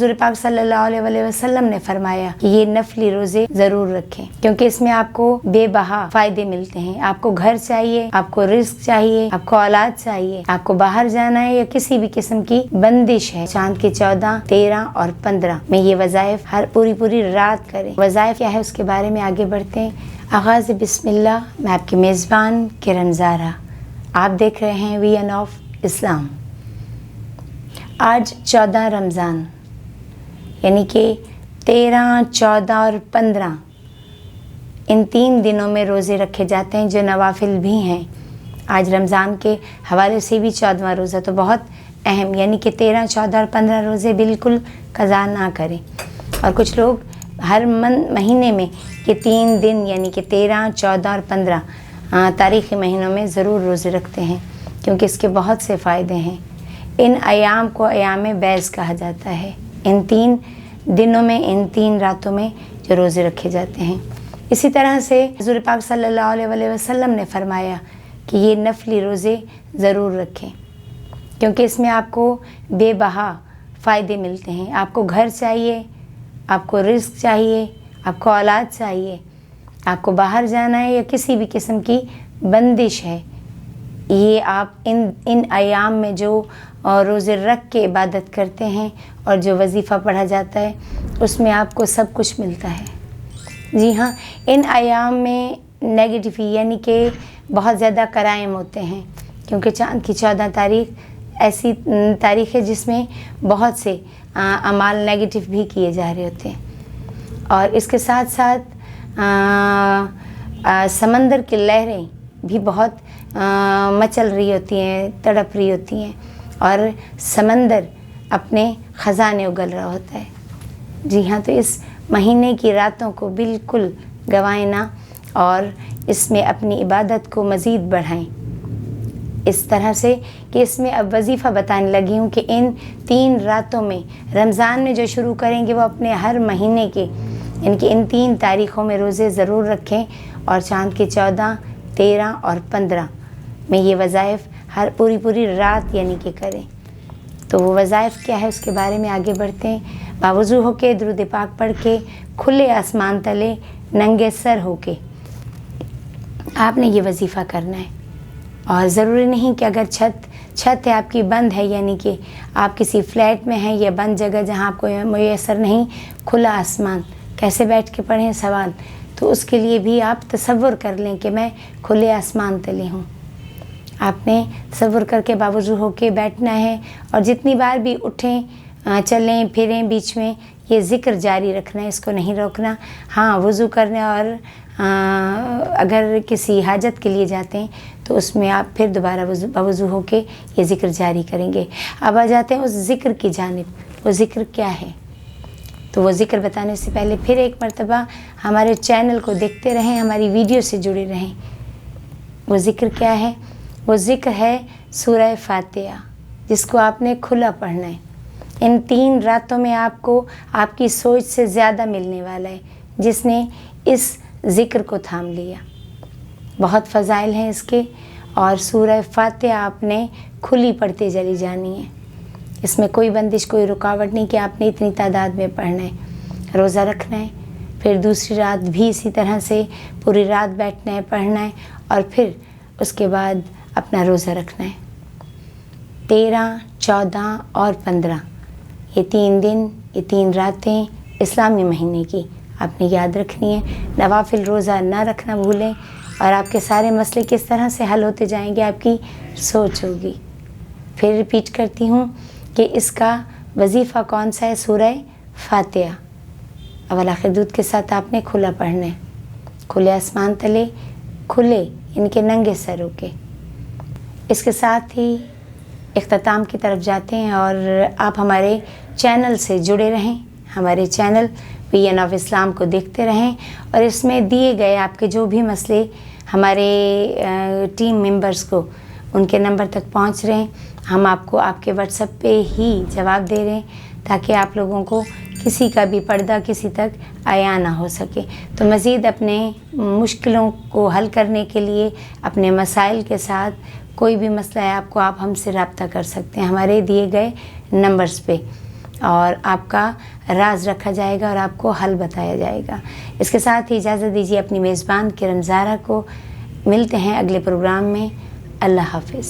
हुजूर पाक सल्लल्लाहु अलैहि वसल्लम ने फरमाया कि ये नफली रोजे जरूर रखें, क्योंकि इसमें आपको बेबहा फायदे मिलते हैं। आपको घर चाहिए, आपको रिस्क चाहिए, आपको औलाद चाहिए, आपको बाहर जाना है या किसी भी किस्म की बंदिश है, चांद के 14, 13 और 15 में ये वज़ाइफ हर पूरी रात करें। वज़ाइफ क्या है उसके बारे में आगे बढ़ते हैं। आगाज़ बिस्मिल्लाह। मैं आपकी मेज़बान किरण ज़ारा, आप देख रहे हैं वीएन ऑफ इस्लाम। आज 14 रमज़ान यानी कि 13, 14 और 15 इन 3 दिनों में रोज़े रखे जाते हैं जो नवाफिल भी हैं। आज रमज़ान के हवाले से भी 14वां रोज़ा तो बहुत अहम, यानी कि 13, 14 और 15 रोज़े बिल्कुल कज़ा ना करें। और कुछ लोग हर महीने में ये 3 दिन यानी कि 13, 14 और 15 तारीख़ी महीनों में ज़रूर रोज़े रखते हैं, क्योंकि इसके बहुत से फ़ायदे हैं। इन अयाम को अयाम बैज़ कहा जाता है। इन 3 दिनों में, इन 3 रातों में जो रोज़े रखे जाते हैं। इसी तरह से हुज़ूर पाक सल्लल्लाहु अलैहि वसल्लम ने फरमाया कि ये नफली रोज़े ज़रूर रखें, क्योंकि इसमें आपको बेबहा फ़ायदे मिलते हैं। आपको घर चाहिए, आपको रिस्क चाहिए, आपको औलाद चाहिए, आपको बाहर जाना है या किसी भी किस्म की बंदिश है, ये आप इन अयाम में जो रोज़े रख के इबादत करते हैं और जो वजीफ़ा पढ़ा जाता है उसमें आपको सब कुछ मिलता है। जी हाँ, इन अयाम में नेगेटिव यानी कि बहुत ज़्यादा कराइम होते हैं, क्योंकि चाँद की 14 तारीख़ ऐसी तारीख़ है जिसमें बहुत से अमाल नेगेटिव भी किए जा रहे होते हैं। और इसके साथ साथ समंदर की लहरें भी बहुत मचल रही होती हैं, तड़प रही होती हैं, और समंदर अपने ख़ज़ाने उगल रहा होता है। जी हाँ, तो इस महीने की रातों को बिल्कुल गंवाएं ना और इसमें अपनी इबादत को मज़ीद बढ़ाएं, इस तरह से कि इसमें अब वजीफ़ा बताने लगी हूँ कि इन 3 रातों में रमज़ान में जो शुरू करेंगे वो अपने हर महीने के यानी कि इन 3 तारीख़ों में रोज़े ज़रूर रखें, और चाँद के 14, 13 और 15 में ये वज़ाइफ हर पूरी रात यानी कि करें। तो वो वज़ाइफ क्या है उसके बारे में आगे बढ़ते हैं। बावज़ू होके दुरूद पाक पढ़ के खुले आसमान तले नंगे सर होके आपने ये वजीफ़ा करना है। और ज़रूरी नहीं कि अगर छत है आपकी बंद है, यानी कि आप किसी फ्लैट में हैं या बंद जगह जहाँ आपको मुयस्सर नहीं खुला आसमान, कैसे बैठ के पढ़ें सवाल, तो उसके लिए भी आप तसव्वुर कर लें कि मैं खुले आसमान तले हूँ। आपने तसव्वुर करके बावज़ू होके बैठना है, और जितनी बार भी उठें, चलें फिरें, बीच में ये ज़िक्र जारी रखना है, इसको नहीं रोकना। हाँ, वज़ू करने और अगर किसी हाजत के लिए जाते हैं तो उसमें आप फिर दोबारा बावज़ू होके ये ज़िक्र जारी करेंगे। अब आ जाते हैं उस ज़िक्र की जानिब। वो ज़िक्र क्या है? तो वो ज़िक्र बताने से पहले फिर एक मरतबा हमारे चैनल को देखते रहें, हमारी वीडियो से जुड़े रहें। वो ज़िक्र क्या है? वो ज़िक्र है सूरह फातिहा, जिसको आपने खुला पढ़ना है। इन 3 रातों में आपको आपकी सोच से ज़्यादा मिलने वाला है जिसने इस ज़िक्र को थाम लिया। बहुत फ़ज़ाइल हैं इसके, और सूरह फातिहा आपने खुली पढ़ते चली जानी है। इसमें कोई बंदिश, कोई रुकावट नहीं कि आपने इतनी तादाद में पढ़ना है। रोज़ा रखना है, फिर दूसरी रात भी इसी तरह से पूरी रात बैठना है, पढ़ना है, और फिर उसके बाद अपना रोज़ा रखना है। 13, 14 और 15 ये 3 दिन, ये 3 रातें इस्लामी महीने की आपने याद रखनी है। नवाफिल रोज़ा ना रखना भूलें, और आपके सारे मसले किस तरह से हल होते जाएंगे आपकी सोच होगी। फिर रिपीट करती हूँ कि इसका वजीफ़ा कौन सा है? सूरह फातिहा। अव्वल आखिर दूध के साथ आपने खुला पढ़ना है, खुले आसमान तले, खुले इनके नंगे सर होके। इसके साथ ही इख्तिताम की तरफ जाते हैं, और आप हमारे चैनल से जुड़े रहें। हमारे चैनल वीएन ऑफ इस्लाम को देखते रहें, और इसमें दिए गए आपके जो भी मसले हमारे टीम मेंबर्स को उनके नंबर तक पहुंच रहे हैं, हम आपको आपके व्हाट्सएप पे ही जवाब दे रहे हैं, ताकि आप लोगों को किसी का भी पर्दा किसी तक आया ना हो सके। तो मज़ीद अपने मुश्किलों को हल करने के लिए, अपने मसाइल के साथ कोई भी मसला है आपको, आप हमसे रब्ता कर सकते हैं हमारे दिए गए नंबर्स पे। اور آپ کا راز رکھا جائے گا اور آپ کو حل بتایا جائے گا۔ اس کے ساتھ ہی اجازت دیجیے اپنی میزبان کرن زہرا کو، ملتے ہیں اگلے پروگرام میں۔ اللہ حافظ۔